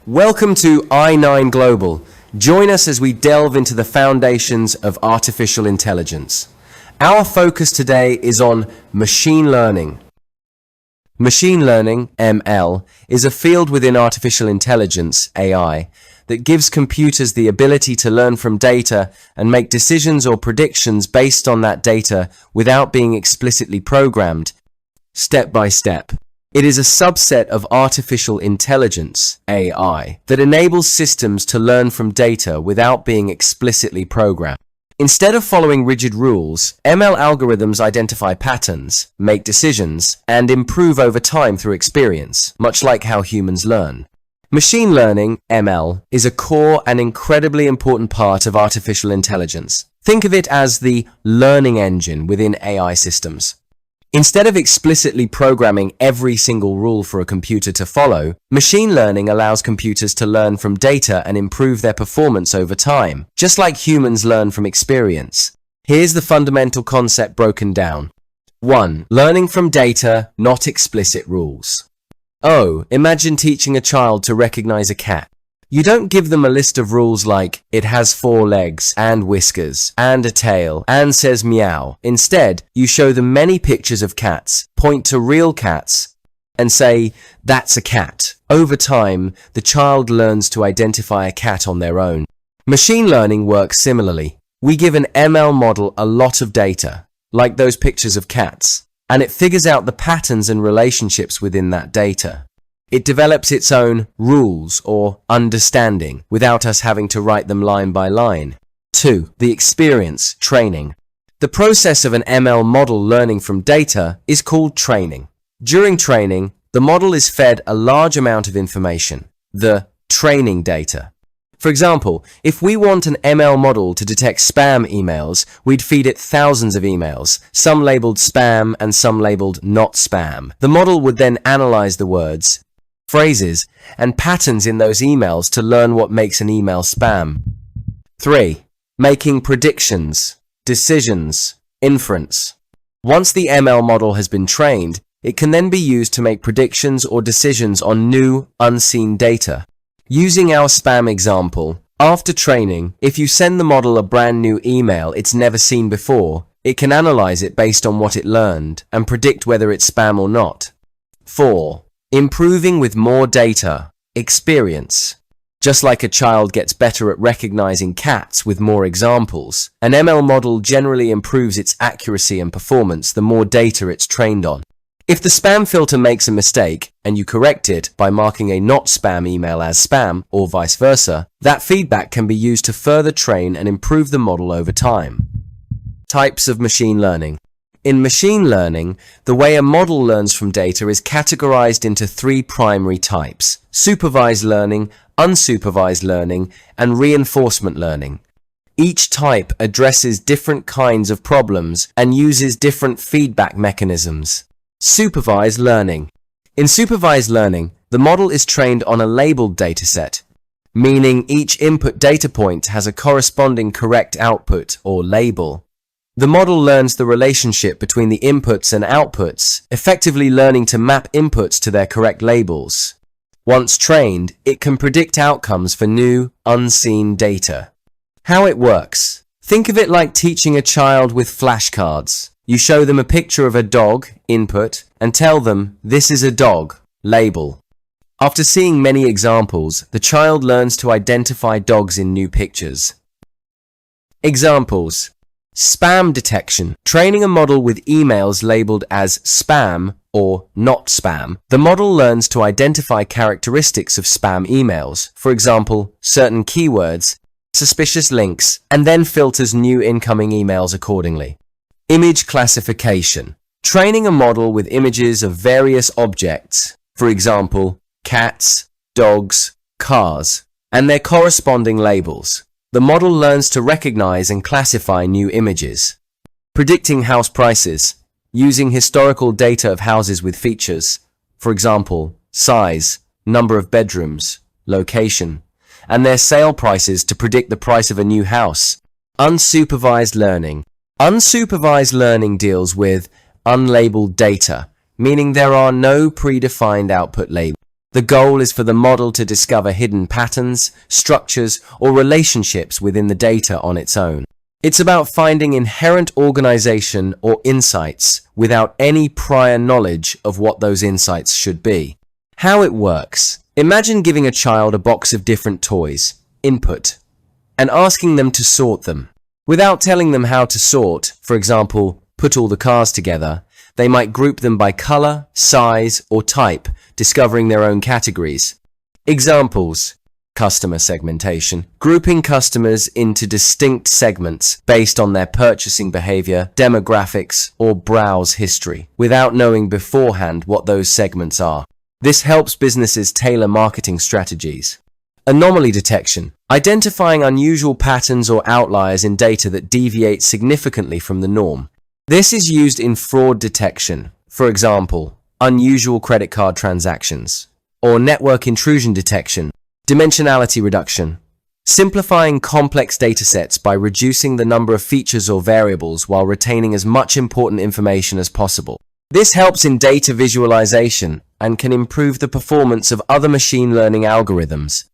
Welcome to i9 Global. Join us as we delve into the foundations of artificial intelligence. Our focus today is on machine learning. Machine learning, ML, is a field within artificial intelligence, AI, that gives computers the ability to learn from data and make decisions or predictions based on that data without being explicitly programmed, step by step. It is a subset of artificial intelligence, AI, that enables systems to learn from data without being explicitly programmed. Instead of following rigid rules, ML algorithms identify patterns, make decisions, and improve over time through experience, much like how humans learn. Machine learning, ML, is a core and incredibly important part of artificial intelligence. Think of it as the learning engine within AI systems. Instead of explicitly programming every single rule for a computer to follow, machine learning allows computers to learn from data and improve their performance over time, just like humans learn from experience. Here's the fundamental concept broken down. 1. Learning from data, not explicit rules. Imagine teaching a child to recognize a cat. You don't give them a list of rules like, it has 4 legs, and whiskers, and a tail, and says meow. Instead, you show them many pictures of cats, point to real cats, and say, that's a cat. Over time, the child learns to identify a cat on their own. Machine learning works similarly. We give an ML model a lot of data, like those pictures of cats, and it figures out the patterns and relationships within that data. It develops its own rules or understanding without us having to write them line by line. 2. The experience, training. The process of an ML model learning from data is called training. During training, the model is fed a large amount of information, the training data. For example, if we want an ML model to detect spam emails, we'd feed it thousands of emails, some labeled spam and some labeled not spam. The model would then analyze the words, phrases, and patterns in those emails to learn what makes an email spam. 3. Making predictions, decisions, inference. Once the ML model has been trained, it can then be used to make predictions or decisions on new, unseen data. Using our spam example, after training, if you send the model a brand new email it's never seen before, it can analyze it based on what it learned and predict whether it's spam or not. 4. Improving with more data, experience. Just like a child gets better at recognizing cats with more examples, an ML model generally improves its accuracy and performance the more data it's trained on. If the spam filter makes a mistake, and you correct it by marking a not spam email as spam, or vice versa, that feedback can be used to further train and improve the model over time. Types of machine learning. In machine learning, the way a model learns from data is categorized into 3 primary types: supervised learning, unsupervised learning, and reinforcement learning. Each type addresses different kinds of problems and uses different feedback mechanisms. Supervised learning. In supervised learning, the model is trained on a labeled dataset, meaning each input data point has a corresponding correct output or label. The model learns the relationship between the inputs and outputs, effectively learning to map inputs to their correct labels. Once trained, it can predict outcomes for new, unseen data. How it works. Think of it like teaching a child with flashcards. You show them a picture of a dog, input, and tell them, this is a dog, label. After seeing many examples, the child learns to identify dogs in new pictures. Examples. Spam detection. Training a model with emails labeled as spam or not spam, the model learns to identify characteristics of spam emails, for example, certain keywords, suspicious links, and then filters new incoming emails accordingly. Image classification. Training a model with images of various objects, for example, cats, dogs, cars, and their corresponding labels. The model learns to recognize and classify new images. Predicting house prices. Using historical data of houses with features, for example, size, number of bedrooms, location, and their sale prices to predict the price of a new house. Unsupervised learning. Unsupervised learning deals with unlabeled data, meaning there are no predefined output labels. The goal is for the model to discover hidden patterns, structures, or relationships within the data on its own. It's about finding inherent organization or insights without any prior knowledge of what those insights should be. How it works. Imagine giving a child a box of different toys, input, and asking them to sort them. Without telling them how to sort, for example, put all the cars together, they might group them by color, size, or type, discovering their own categories. Examples: customer segmentation, grouping customers into distinct segments based on their purchasing behavior, demographics, or browse history, without knowing beforehand what those segments are. This helps businesses tailor marketing strategies. Anomaly detection, identifying unusual patterns or outliers in data that deviate significantly from the norm. This is used in fraud detection, for example, unusual credit card transactions, or network intrusion detection. Dimensionality reduction, simplifying complex datasets by reducing the number of features or variables while retaining as much important information as possible. This helps in data visualization and can improve the performance of other machine learning algorithms.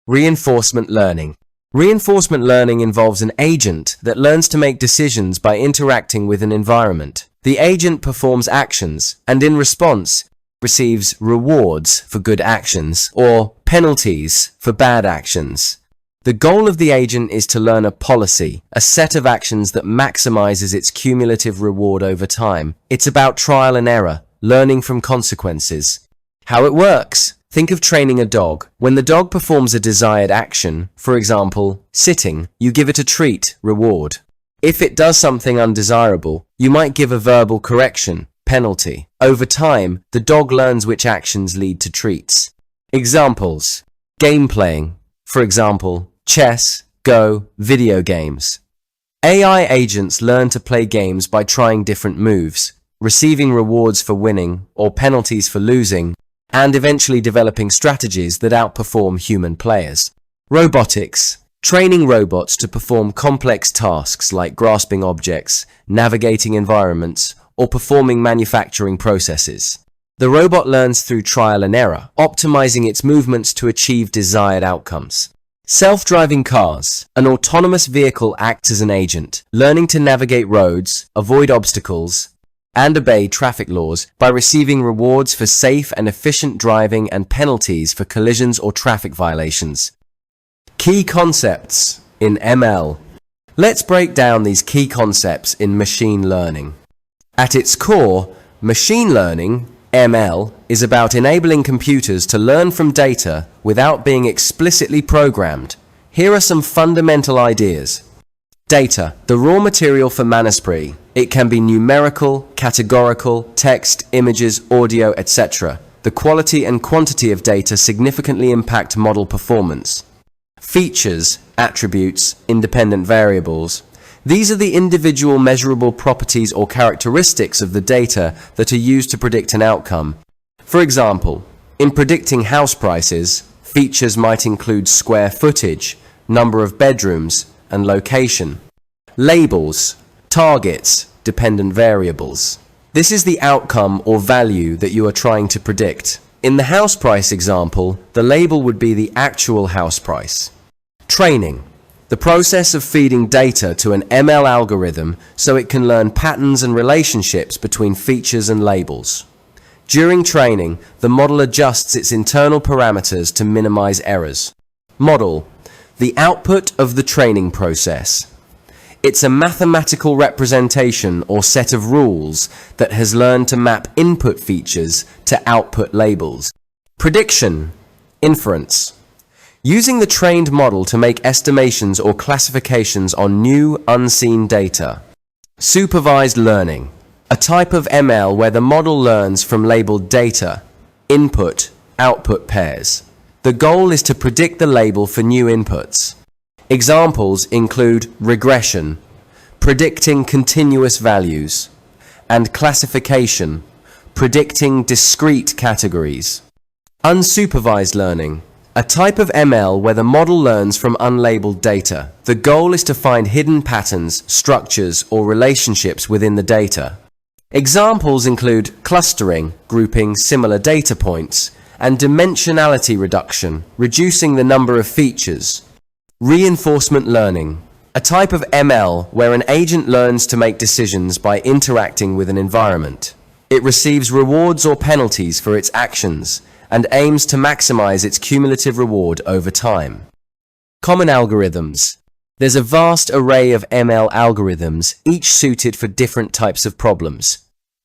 Reinforcement learning. Reinforcement learning involves an agent that learns to make decisions by interacting with an environment. The agent performs actions and in response receives rewards for good actions or penalties for bad actions. The goal of the agent is to learn a policy, a set of actions that maximizes its cumulative reward over time. It's about trial and error, learning from consequences. How it works. Think of training a dog. When the dog performs a desired action, for example, sitting, you give it a treat, reward. If it does something undesirable, you might give a verbal correction, penalty. Over time, the dog learns which actions lead to treats. Examples: game playing, for example, chess, Go, video games. AI agents learn to play games by trying different moves, receiving rewards for winning or penalties for losing, and eventually developing strategies that outperform human players. Robotics. Training robots to perform complex tasks like grasping objects, navigating environments, or performing manufacturing processes. The robot learns through trial and error, optimizing its movements to achieve desired outcomes. Self-driving cars. An autonomous vehicle acts as an agent, learning to navigate roads, avoid obstacles, and obey traffic laws by receiving rewards for safe and efficient driving and penalties for collisions or traffic violations. Key concepts in ML. Let's break down these key concepts in machine learning. At its core, machine learning, ML, is about enabling computers to learn from data without being explicitly programmed. Here are some fundamental ideas. Data, the raw material for Manuspree. It can be numerical, categorical, text, images, audio, etc. The quality and quantity of data significantly impact model performance. Features, attributes, independent variables. These are the individual measurable properties or characteristics of the data that are used to predict an outcome. For example, in predicting house prices, features might include square footage, number of bedrooms, and location. Labels, targets, dependent variables. This is the outcome or value that you are trying to predict. In the house price example, the label would be the actual house price. Training, the process of feeding data to an ML algorithm so it can learn patterns and relationships between features and labels. During training, the model adjusts its internal parameters to minimize errors. Model, the output of the training process. It's a mathematical representation or set of rules that has learned to map input features to output labels. Prediction, inference. Using the trained model to make estimations or classifications on new, unseen data. Supervised learning, a type of ML where the model learns from labeled data, input-output pairs. The goal is to predict the label for new inputs. Examples include regression, predicting continuous values, and classification, predicting discrete categories. Unsupervised learning, a type of ML where the model learns from unlabeled data. The goal is to find hidden patterns, structures, or relationships within the data. Examples include clustering, grouping similar data points, and dimensionality reduction, reducing the number of features. Reinforcement learning, a type of ML where an agent learns to make decisions by interacting with an environment. It receives rewards or penalties for its actions and aims to maximize its cumulative reward over time. Common algorithms. There's a vast array of ML algorithms, each suited for different types of problems.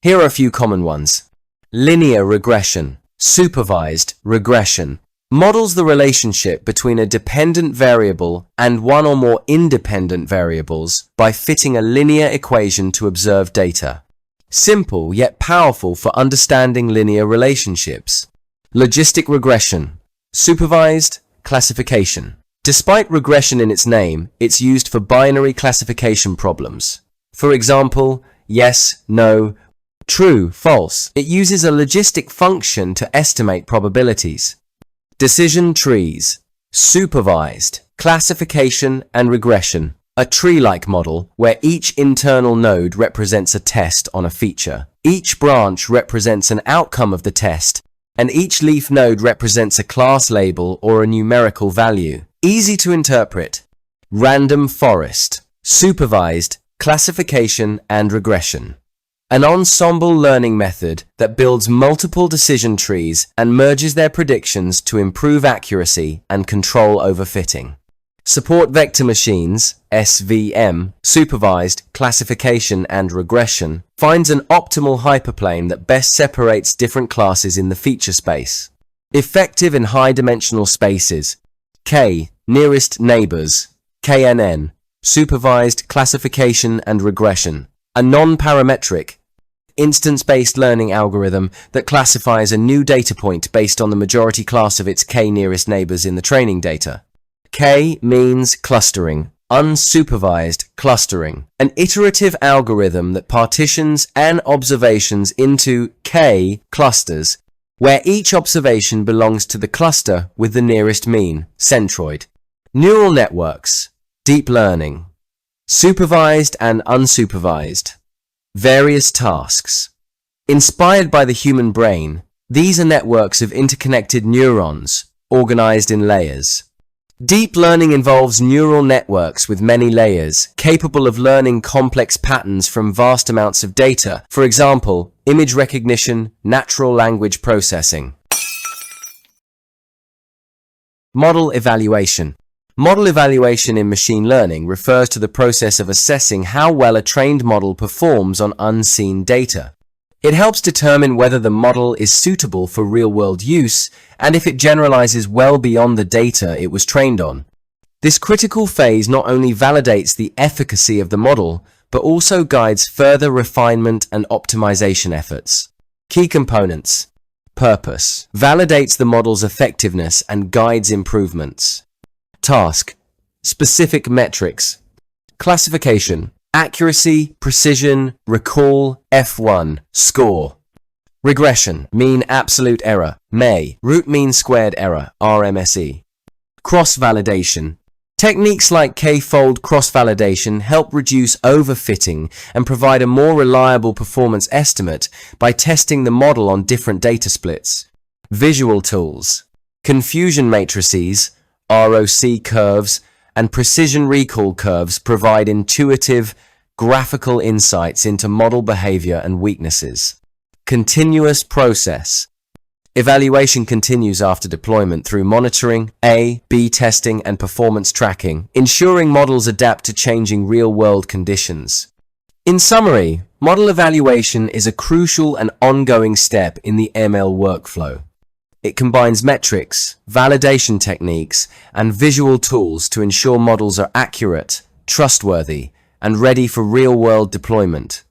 Here are a few common ones. Linear regression, supervised regression, models the relationship between a dependent variable and one or more independent variables by fitting a linear equation to observed data. Simple yet powerful for understanding linear relationships. Logistic regression, supervised classification. Despite regression in its name, it's used for binary classification problems. For example, yes, no, true, false. It uses a logistic function to estimate probabilities. Decision trees, supervised classification and regression. A tree-like model where each internal node represents a test on a feature. Each branch represents an outcome of the test, and each leaf node represents a class label or a numerical value. Easy to interpret. Random forest, supervised classification and regression. An ensemble learning method that builds multiple decision trees and merges their predictions to improve accuracy and control overfitting. Support vector machines, SVM, supervised classification and regression, finds an optimal hyperplane that best separates different classes in the feature space. Effective in high-dimensional spaces. K, nearest neighbors, KNN, supervised classification and regression. A non-parametric, instance-based learning algorithm that classifies a new data point based on the majority class of its K nearest neighbors in the training data. K means clustering, unsupervised clustering, an iterative algorithm that partitions n observations into K clusters, where each observation belongs to the cluster with the nearest mean, centroid. Neural networks, deep learning, supervised and unsupervised, various tasks. Inspired by the human brain, these are networks of interconnected neurons, organized in layers. Deep learning involves neural networks with many layers, capable of learning complex patterns from vast amounts of data, for example, image recognition, natural language processing. Model evaluation. Model evaluation in machine learning refers to the process of assessing how well a trained model performs on unseen data. It helps determine whether the model is suitable for real-world use and if it generalizes well beyond the data it was trained on. This critical phase not only validates the efficacy of the model, but also guides further refinement and optimization efforts. Key components. Purpose. Validates the model's effectiveness and guides improvements. Task. Specific metrics. Classification. Accuracy, precision, recall, F1, score. Regression, mean absolute error, MEA, root mean squared error, RMSE. Cross-validation. Techniques like K-fold cross-validation help reduce overfitting and provide a more reliable performance estimate by testing the model on different data splits. Visual tools. Confusion matrices, ROC curves, and precision recall curves provide intuitive, graphical insights into model behavior and weaknesses. Continuous process. Evaluation continues after deployment through monitoring, A/B testing, and performance tracking, ensuring models adapt to changing real-world conditions. In summary, model evaluation is a crucial and ongoing step in the ML workflow. It combines metrics, validation techniques, and visual tools to ensure models are accurate, trustworthy, and ready for real-world deployment.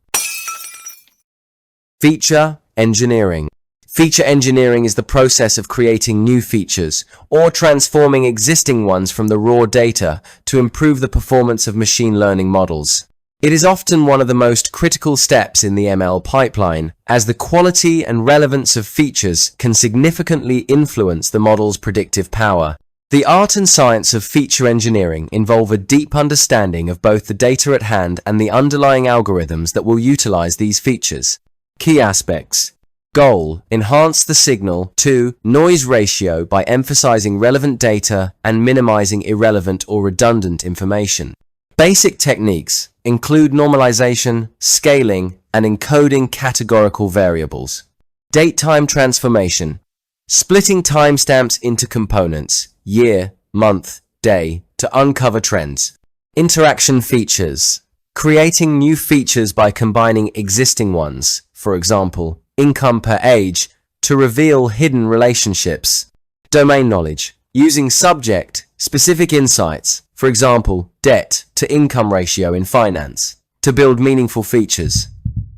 Feature engineering. Feature engineering is the process of creating new features or transforming existing ones from the raw data to improve the performance of machine learning models. It is often one of the most critical steps in the ML pipeline, as the quality and relevance of features can significantly influence the model's predictive power. The art and science of feature engineering involve a deep understanding of both the data at hand and the underlying algorithms that will utilize these features. Key aspects: Goal: enhance the signal to noise ratio by emphasizing relevant data and minimizing irrelevant or redundant information. Basic techniques include normalization, scaling, and encoding categorical variables. Date-time transformation: splitting timestamps into components, year, month, day, to uncover trends. Interaction features: creating new features by combining existing ones, for example, income per age, to reveal hidden relationships. Domain knowledge: using subject-specific insights, for example, debt to income ratio in finance, to build meaningful features.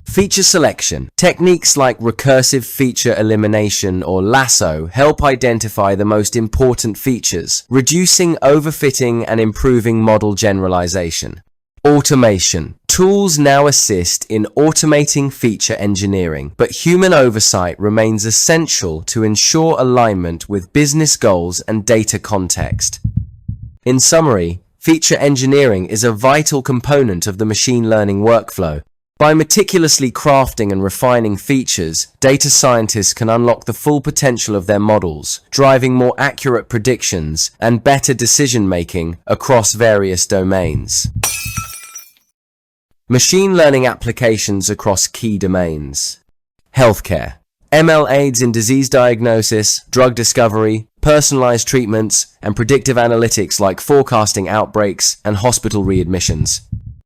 Feature selection: techniques like recursive feature elimination or lasso help identify the most important features, reducing overfitting and improving model generalization. Automation: tools now assist in automating feature engineering, but human oversight remains essential to ensure alignment with business goals and data context. In summary, feature engineering is a vital component of the machine learning workflow. By meticulously crafting and refining features, data scientists can unlock the full potential of their models, driving more accurate predictions and better decision-making across various domains. Machine learning applications across key domains. Healthcare. ML aids in disease diagnosis, drug discovery, personalized treatments, and predictive analytics like forecasting outbreaks and hospital readmissions.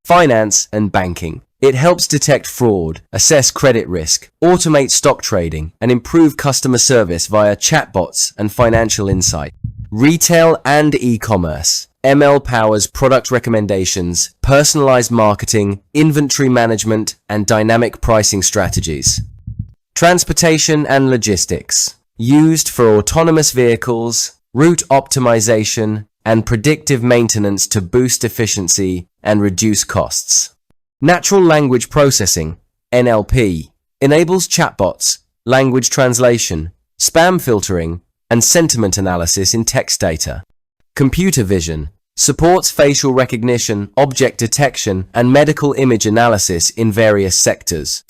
Finance and banking. It helps detect fraud, assess credit risk, automate stock trading, and improve customer service via chatbots and financial insight. Retail and e-commerce. ML powers product recommendations, personalized marketing, inventory management, and dynamic pricing strategies. Transportation and logistics. Used for autonomous vehicles, route optimization, and predictive maintenance to boost efficiency and reduce costs. Natural language processing, NLP, enables chatbots, language translation, spam filtering, and sentiment analysis in text data. Computer vision supports facial recognition, object detection, and medical image analysis in various sectors.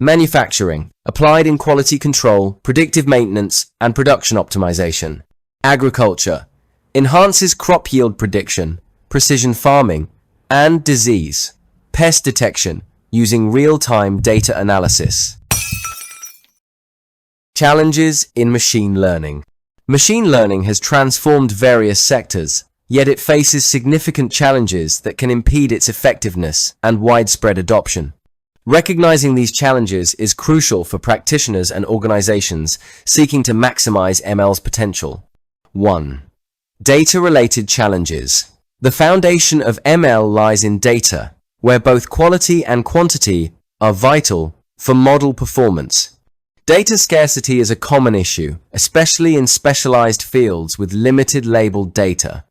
Manufacturing, applied in quality control, predictive maintenance, and production optimization. Agriculture, enhances crop yield prediction, precision farming, and disease. Pest detection, using real-time data analysis. Challenges in machine learning. Machine learning has transformed various sectors, yet it faces significant challenges that can impede its effectiveness and widespread adoption. Recognizing these challenges is crucial for practitioners and organizations seeking to maximize ML's potential. 1. Data-related challenges. The foundation of ML lies in data, where both quality and quantity are vital for model performance. Data scarcity is a common issue, especially in specialized fields with limited labeled data.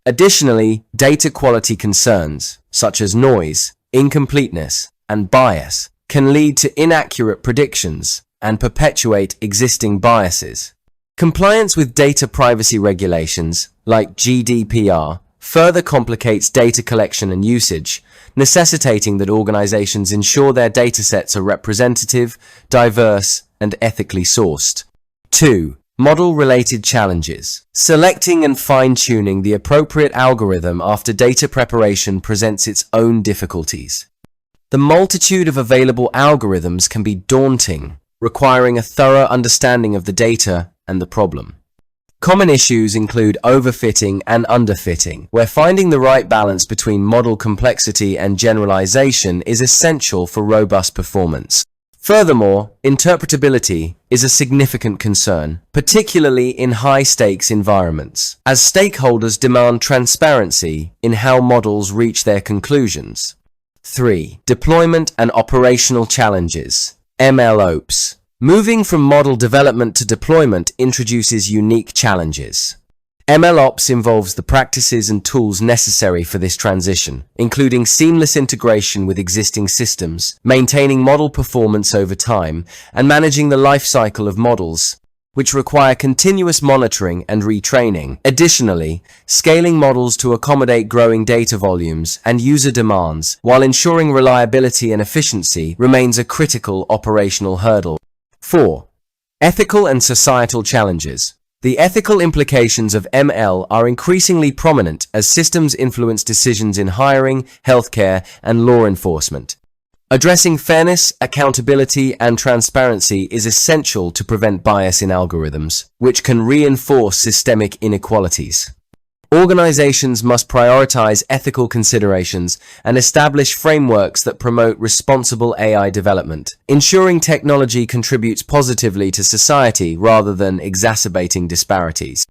Additionally, data quality concerns, such as noise, incompleteness, and bias, can lead to inaccurate predictions and perpetuate existing biases. Compliance with data privacy regulations, like GDPR, further complicates data collection and usage, necessitating that organizations ensure their datasets are representative, diverse, and ethically sourced. 2. Model-related challenges. Selecting and fine-tuning the appropriate algorithm after data preparation presents its own difficulties. The multitude of available algorithms can be daunting, requiring a thorough understanding of the data and the problem. Common issues include overfitting and underfitting, where finding the right balance between model complexity and generalization is essential for robust performance. Furthermore, interpretability is a significant concern, particularly in high-stakes environments, as stakeholders demand transparency in how models reach their conclusions. 3. Deployment and operational challenges. MLOps. Moving from model development to deployment introduces unique challenges. MLOps involves the practices and tools necessary for this transition, including seamless integration with existing systems, maintaining model performance over time, and managing the lifecycle of models, which require continuous monitoring and retraining. Additionally, scaling models to accommodate growing data volumes and user demands while ensuring reliability and efficiency remains a critical operational hurdle. 4. Ethical and societal challenges. The ethical implications of ML are increasingly prominent as systems influence decisions in hiring, healthcare, and law enforcement. Addressing fairness, accountability, and transparency is essential to prevent bias in algorithms, which can reinforce systemic inequalities. Organizations must prioritize ethical considerations and establish frameworks that promote responsible AI development, ensuring technology contributes positively to society rather than exacerbating disparities.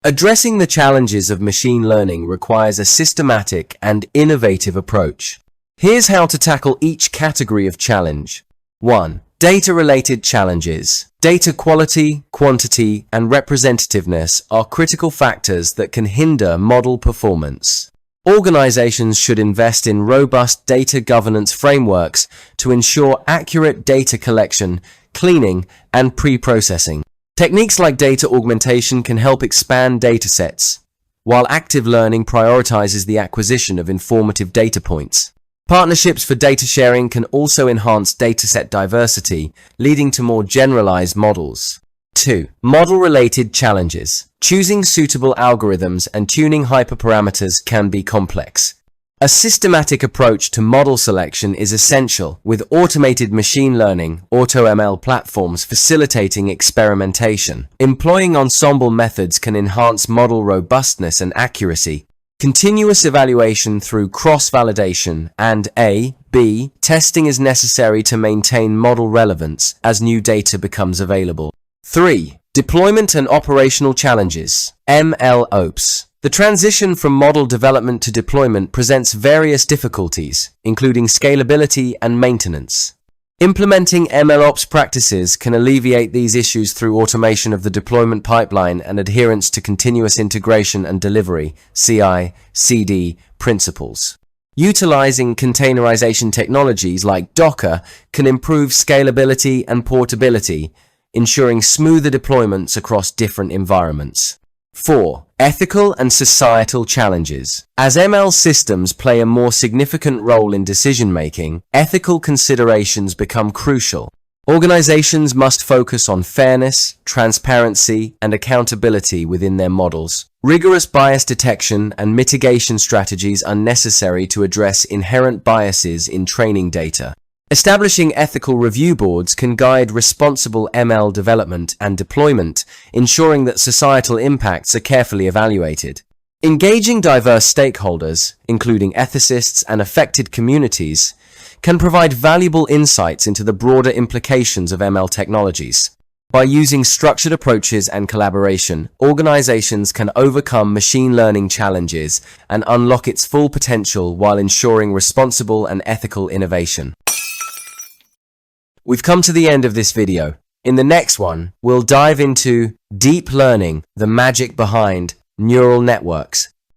Addressing the challenges of machine learning requires a systematic and innovative approach. Here's how to tackle each category of challenge. 1. Data-related challenges. Data quality, quantity, and representativeness are critical factors that can hinder model performance. Organizations should invest in robust data governance frameworks to ensure accurate data collection, cleaning, and pre-processing. Techniques like data augmentation can help expand datasets, while active learning prioritizes the acquisition of informative data points. Partnerships for data sharing can also enhance dataset diversity, leading to more generalized models. 2. Model-related challenges. Choosing suitable algorithms and tuning hyperparameters can be complex. A systematic approach to model selection is essential, with automated machine learning, AutoML platforms facilitating experimentation. Employing ensemble methods can enhance model robustness and accuracy. Continuous evaluation through cross-validation and A/B testing is necessary to maintain model relevance as new data becomes available. 3. Deployment and operational challenges. MLOps. The transition from model development to deployment presents various difficulties, including scalability and maintenance. Implementing MLOps practices can alleviate these issues through automation of the deployment pipeline and adherence to continuous integration and delivery (CI/CD) principles. Utilizing containerization technologies like Docker can improve scalability and portability, ensuring smoother deployments across different environments. 4. Ethical and societal challenges. As ML systems play a more significant role in decision-making, ethical considerations become crucial. Organizations must focus on fairness, transparency, and accountability within their models. Rigorous bias detection and mitigation strategies are necessary to address inherent biases in training data. Establishing ethical review boards can guide responsible ML development and deployment, ensuring that societal impacts are carefully evaluated. Engaging diverse stakeholders, including ethicists and affected communities, can provide valuable insights into the broader implications of ML technologies. By using structured approaches and collaboration, organizations can overcome machine learning challenges and unlock its full potential while ensuring responsible and ethical innovation. We've come to the end of this video. In the next one, we'll dive into deep learning, the magic behind neural networks.